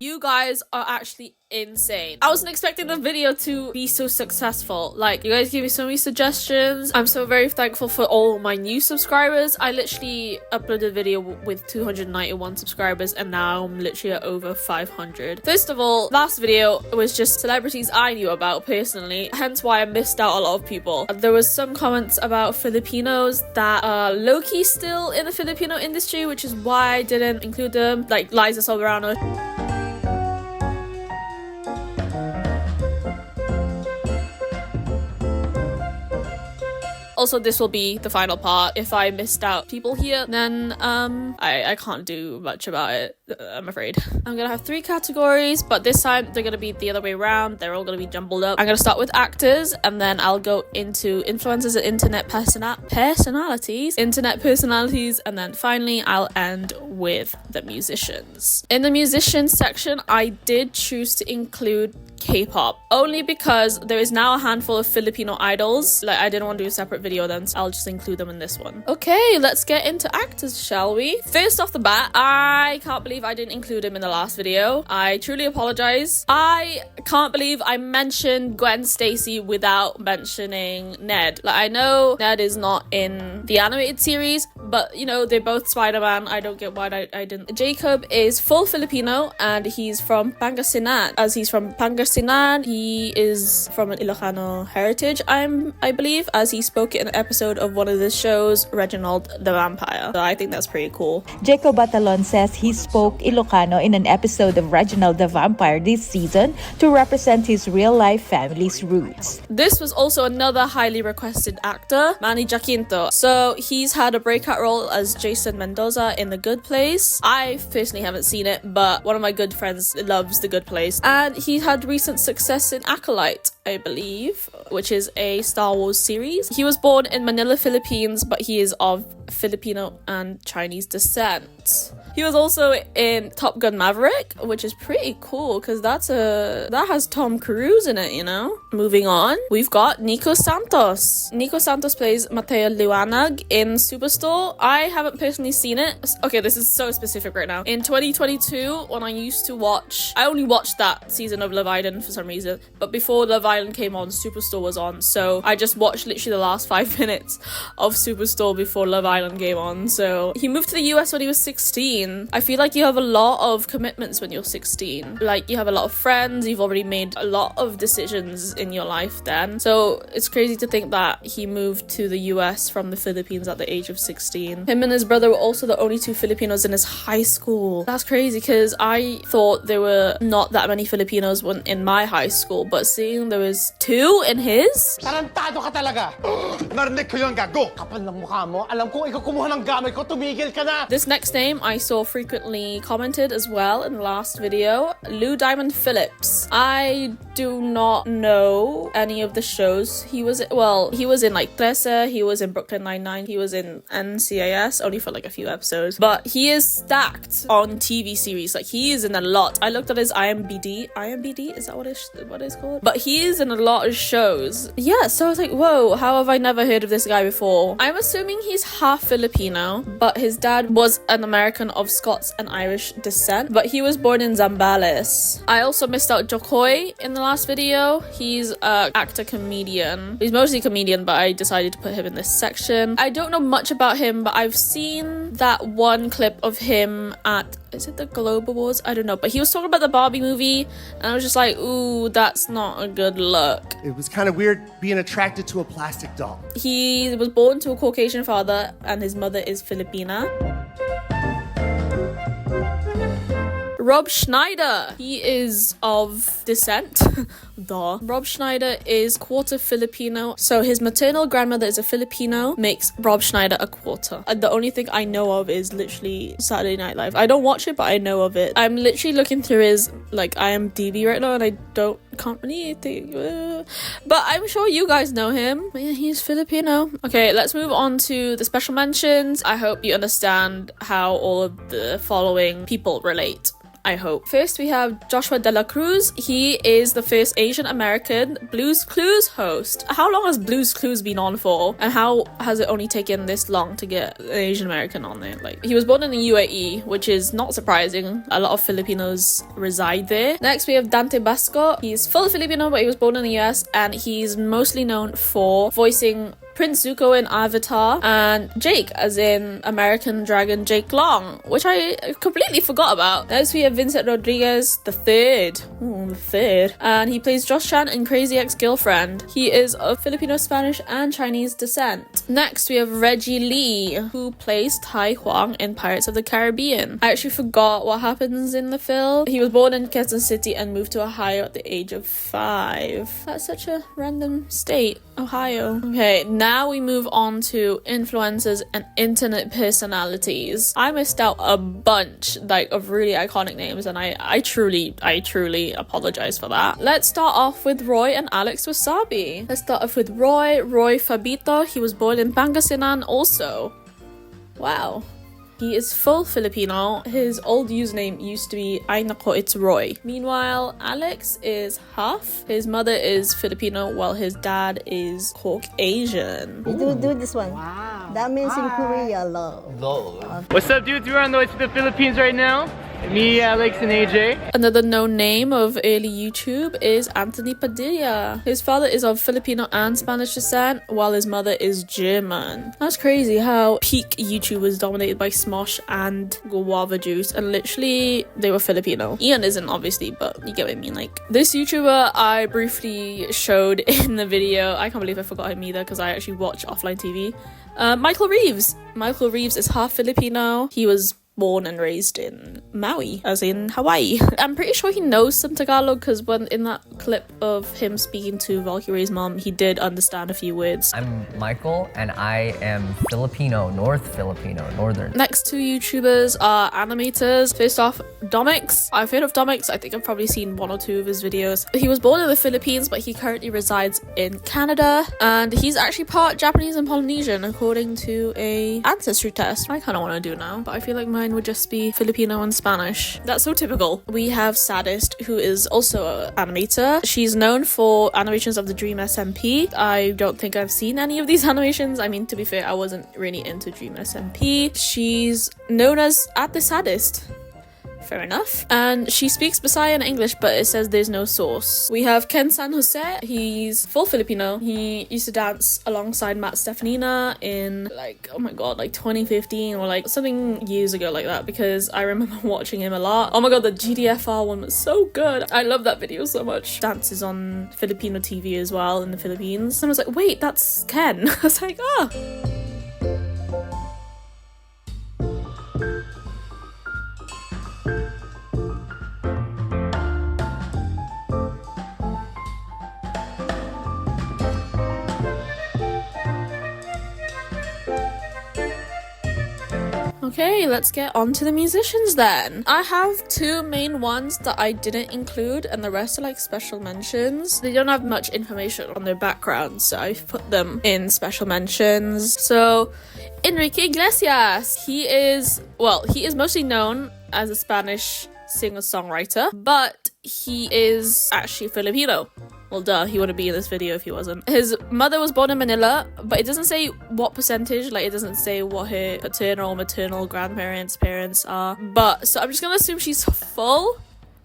You guys are actually insane. I wasn't expecting the video to be so successful. Like, you guys give me so many suggestions. I'm so very thankful for all my new subscribers. I literally uploaded a video with 291 subscribers and now I'm literally at over 500. First of all, last video was just celebrities I knew about personally, hence why I missed out a lot of people. There was some comments about Filipinos that are low-key still in the Filipino industry, which is why I didn't include them, like Liza Soberano. Also, this will be the final part. If I missed out people here, then I can't do much about it, I'm afraid. I'm gonna have 3 categories, but this time they're gonna be the other way around. They're all gonna be jumbled up. I'm gonna start with actors, and then I'll go into influencers and internet personalities, and then finally I'll end with the musicians. In the musicians section, I did choose to include K-pop only because there is now a handful of Filipino idols. Like, I didn't want to do a separate video then, so I'll just include them in this one. Okay, let's get into actors, shall we? First off the bat, I can't believe I didn't include him in the last video. I truly apologize. I can't believe I mentioned Gwen Stacy without mentioning Ned. Like, I know Ned is not in the animated series, but you know, they're both Spider-Man. I don't get why I didn't. Jacob is full Filipino and he's from Pangasinan. As he's from Pangasinan, he is from an Ilocano heritage, I believe, as he spoke in an episode of one of the shows, Reginald the Vampire. So I think that's pretty cool. Jacob Batalon says he spoke Ilocano in an episode of Reginald the Vampire this season to represent his real-life family's roots. This was also another highly requested actor, Manny Jacinto. So he's had a breakout role as Jason Mendoza in The Good Place. I personally haven't seen it, but one of my good friends loves The Good Place. And he had recent success in Acolyte, I believe, which is a Star Wars series. He was born in Manila, Philippines, but he is of Filipino and Chinese descent. He was also in Top Gun Maverick, which is pretty cool because that has Tom Cruise in it, you know? Moving on, we've got Nico Santos. Nico Santos plays Mateo Liwanag in Superstore. I haven't personally seen it. Okay, this is so specific right now. In 2022, when I used to watch, I only watched that season of Love Island for some reason, but before Love Island came on, Superstore was on, so I just watched literally the last 5 minutes of Superstore before Love Island came on. So he moved to the US when he was 16. I feel like you have a lot of commitments when you're 16. Like, you have a lot of friends, you've already made a lot of decisions in your life then. So it's crazy to think that he moved to the US from the Philippines at the age of 16. Him and his brother were also the only 2 Filipinos in his high school. That's crazy because I thought there were not that many Filipinos in my high school, but seeing there was 2 in his. Tarantado ka talaga! Narinig ko yun, gago! Kapal ng mukha mo, alam kong ikaw kumuha ng gamit ko, tumigil ka na! This next name I saw frequently commented as well in the last video, Lou Diamond Phillips. I do not know any of the shows he was in. Well, he was in like Trece, he was in Brooklyn Nine-Nine, he was in NCIS, only for like a few episodes, but he is stacked on TV series. Like, he is in a lot. I looked at his IMDb, is that what it's called? But he is in a lot of shows. Yeah, so I was like, whoa, how have I never heard of this guy before? I'm assuming he's half Filipino, but his dad was an American of Scots and Irish descent, but he was born in Zambales. I also missed out Jokoy in the last video. He's an actor comedian. He's mostly comedian, but I decided to put him in this section. I don't know much about him, but I've seen that one clip of him at, is it the Globe Awards? I don't know, but he was talking about the Barbie movie and I was just like, ooh, that's not a good look. It was kind of weird being attracted to a plastic doll. He was born to a Caucasian father and his mother is Filipina. Rob Schneider, he is of descent. Rob Schneider is quarter Filipino, so his maternal grandmother is a Filipino, makes Rob Schneider a quarter. And the only thing I know of is literally Saturday Night Live. I don't watch it, but I know of it. I'm literally looking through his like IMDb right now and I can't really think, but I'm sure you guys know him. But yeah, he's Filipino. Okay, let's move on to the special mentions. I hope you understand how all of the following people relate. I hope. First, we have Joshua De La Cruz. He is the first Asian American Blues Clues host. How long has Blues Clues been on for? And how has it only taken this long to get an Asian American on there? Like, he was born in the UAE, which is not surprising. A lot of Filipinos reside there. Next, we have Dante Basco. He's full Filipino, but he was born in the US, and he's mostly known for voicing Prince Zuko in Avatar, and Jake, as in American Dragon Jake Long, which I completely forgot about. Next, we have Vincent Rodriguez the third. Ooh, the third. And he plays Josh Chan in Crazy Ex-Girlfriend. He is of Filipino, Spanish, and Chinese descent. Next, we have Reggie Lee, who plays Tai Huang in Pirates of the Caribbean. I actually forgot what happens in the film. He was born in Kansas City and moved to Ohio at the age of 5. That's such a random state, Ohio. Okay, now we move on to influencers and internet personalities. I missed out a bunch of really iconic names, and I truly apologize for that. Let's start off with Roy and Alex Wasabi. Let's start off with Roy Fabito. He was born in Pangasinan also. Wow. He is full Filipino. His old username used to be Ay Nako, it's Roy. Meanwhile, Alex is half. His mother is Filipino while his dad is Caucasian. You do this one. Wow. That means in Korea, love. What's up, dudes? We're on the way to the Philippines right now. Me, Alex, and AJ. Another known name of early YouTube is Anthony Padilla. His father is of Filipino and Spanish descent, while his mother is German. That's crazy how peak YouTube was dominated by Smosh and Guava Juice, and literally they were Filipino. Ian isn't, obviously, but you get what I mean. Like, this YouTuber I briefly showed in the video. I can't believe I forgot him either, because I actually watch offline TV. Michael Reeves. Michael Reeves is half Filipino. He was born and raised in Maui, as in Hawaii. I'm pretty sure he knows some Tagalog, because when in that clip of him speaking to Valkyrie's mom, he did understand a few words. I'm Michael, and I am Filipino, Northern. Next two YouTubers are animators. First off, Domix. I've heard of Domix. I think I've probably seen one or two of his videos. He was born in the Philippines, but he currently resides in Canada, and he's actually part Japanese and Polynesian according to a ancestry test. I kind of want to do now, but I feel like mine would just be Filipino and Spanish. That's so typical. We have Sadist, who is also an animator. She's known for animations of the Dream SMP. I don't think I've seen any of these animations. I mean, to be fair, I wasn't really into Dream SMP. She's known as the Sadist. Fair enough. And she speaks Bisaya and English, but it says there's no source. We have Ken San Jose. He's full Filipino. He used to dance alongside Matt Stefanina in, like, oh my god, like 2015 or like something years ago like that, because I remember watching him a lot. Oh my god, the GDFR one was so good. I love that video so much. Dances on Filipino TV as well in the Philippines. Someone was like, wait, that's Ken. I was like, ah. Okay, let's get on to the musicians then. I have two main ones that I didn't include, and the rest are like special mentions. They don't have much information on their background, so I've put them in special mentions. So, Enrique Iglesias. He is mostly known as a Spanish singer-songwriter, but he is actually Filipino. Well, duh, he wouldn't be in this video if he wasn't. His mother was born in Manila, but it doesn't say what percentage, like it doesn't say what her paternal or maternal grandparents, parents are. But, so I'm just gonna assume she's full,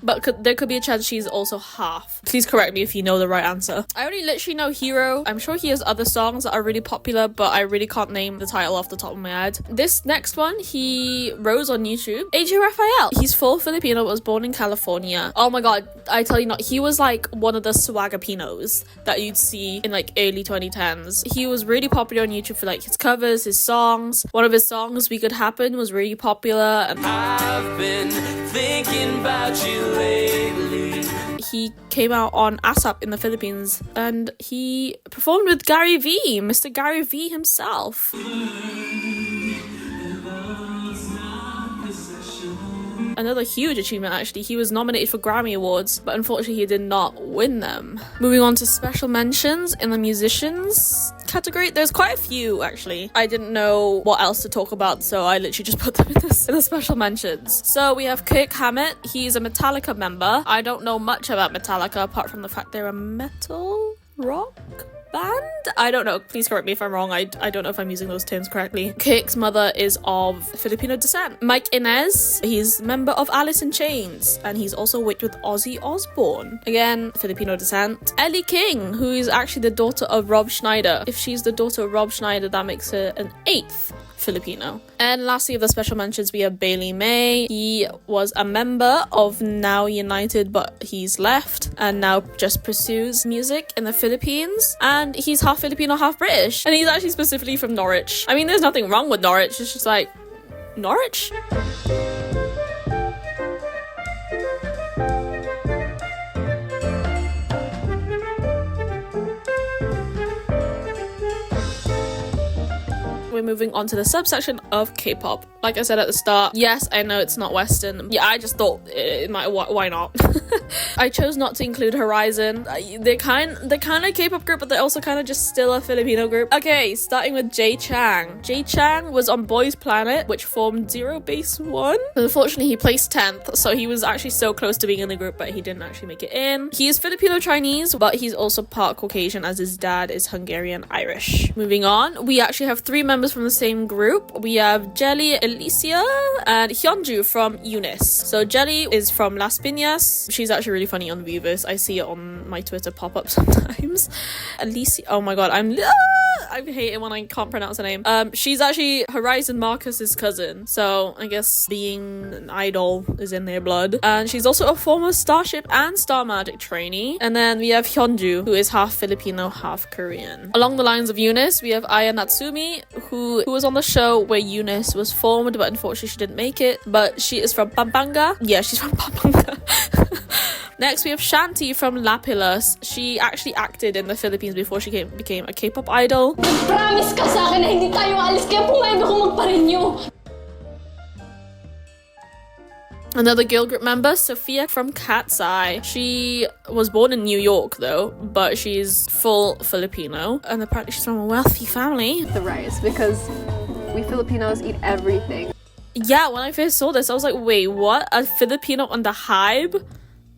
but there could be a chance she's also half. Please correct me if you know the right answer. I only literally know Hero. I'm sure he has other songs that are really popular, but I really can't name the title off the top of my head. This next one, he rose on YouTube. AJ Raphael. He's full Filipino, but was born in California. Oh my god, I tell you not, he was like one of the swagapinos that you'd see in like early 2010s. He was really popular on YouTube for like his covers, his songs. One of his songs, We Could Happen, was really popular. And I've been thinking about you lately. He came out on ASAP in the Philippines, and he performed with Gary V, Mr. Gary V himself. Another huge achievement, actually. He was nominated for Grammy Awards, but unfortunately he did not win them. Moving on to special mentions in the musicians. category. There's quite a few, actually. I didn't know what else to talk about, so I literally just put them in the special mentions. So we have Kirk Hammett. He's a Metallica member. I don't know much about Metallica apart from the fact they're a metal rock band? I don't know. Please correct me if I'm wrong. I don't know if I'm using those terms correctly. Kirk's mother is of Filipino descent. Mike Inez, he's a member of Alice in Chains, and he's also worked with Ozzy Osbourne. Again, Filipino descent. Ellie King, who is actually the daughter of Rob Schneider. If she's the daughter of Rob Schneider, that makes her an 8th Filipino. And lastly, of the special mentions, we have Bailey May. He was a member of Now United, but he's left and now just pursues music in the Philippines. And he's half Filipino, half British. And he's actually specifically from Norwich. I mean, there's nothing wrong with Norwich. It's just like, Norwich? We're moving on to the subsection of K-pop. Like I said at the start, yes, I know it's not Western. Yeah, I just thought it might. Why not? I chose not to include Horizon. They're kind of K-pop group, but they're also kind of just still a Filipino group. Okay, starting with Jae Chang. Jae Chang was on Boys Planet, which formed Zero Base One. Unfortunately, he placed 10th, so he was actually so close to being in the group, but he didn't actually make it in. He is Filipino Chinese, but he's also part Caucasian, as his dad is Hungarian Irish. Moving on, we actually have 3 members from the same group. We have Jelly, Alicia, and Hyunju from Eunice. So Jelly is from Las Piñas. She's actually really funny on Weverse. I see it on my Twitter pop up sometimes. Alicia, oh my god, I hate it when I can't pronounce her name. She's actually Horizon Marcus's cousin, so I guess being an idol is in their blood. And she's also a former Starship and Star Magic trainee. And then we have Hyunju, who is half Filipino, half Korean. Along the lines of Eunice, we have Aya Natsumi, who was on the show where Eunice was formed, but unfortunately she didn't make it. But she is from Pampanga. Yeah, she's from Pampanga. Next, we have Shanti from Lapillus. She actually acted in the Philippines before she became a K-pop idol. Promise ka sa akin na hindi tayo alis, kaya pumayag ako magparinyo. Another girl group member, Sophia from Cat's Eye. She was born in New York though, but she's full Filipino, and apparently she's from a wealthy family. The rice, because we Filipinos eat everything. Yeah, when I first saw this, I was like, wait, what? A Filipino on the Hybe?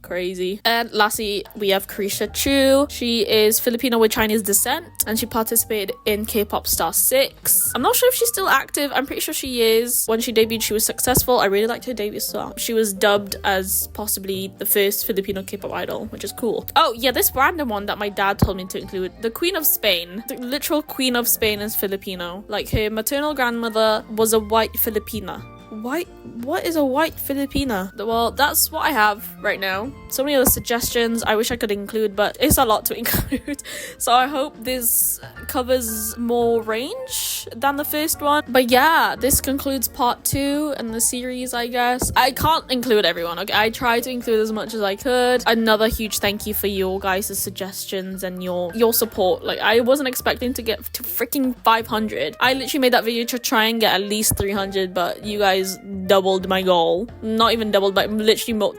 Crazy. And lastly, we have Krisha Chu. She is Filipino with Chinese descent, and she participated in K-pop Star 6. I'm not sure if she's still active. I'm pretty sure she is. When she debuted, she was successful. I really liked her debut song. She was dubbed as possibly the first Filipino K-pop idol, which is cool. Oh yeah, this random one that my dad told me to include. The Queen of Spain. The literal Queen of Spain is Filipino. Like, her maternal grandmother was a white Filipina. What is a white Filipina? Well, that's what I have right now. So many other suggestions I wish I could include, but it's a lot to include. So I hope this covers more range than the first one. But yeah, this concludes part 2 in the series, I guess. I can't include everyone, okay? I tried to include as much as I could. Another huge thank you for your guys' suggestions and your support. Like, I wasn't expecting to get to freaking 500. I literally made that video to try and get at least 300, but you guys doubled my goal. Not even doubled, but literally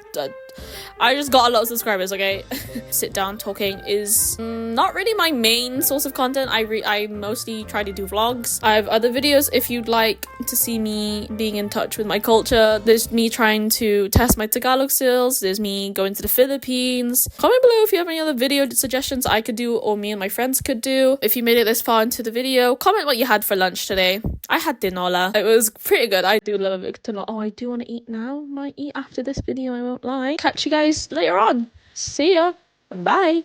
I just got a lot of subscribers, okay? Sit down talking is not really my main source of content. I mostly try to do vlogs. I have other videos if you'd like to see me being in touch with my culture. There's me trying to test my Tagalog skills. There's me going to the Philippines. Comment below if you have any other video suggestions I could do or me and my friends could do. If you made it this far into the video, comment what you had for lunch today. I had tinola. It was pretty good. I do love a big tinola. Oh, I do want to eat now. Might eat after this video, I won't lie. Catch you guys later on. See ya. Bye.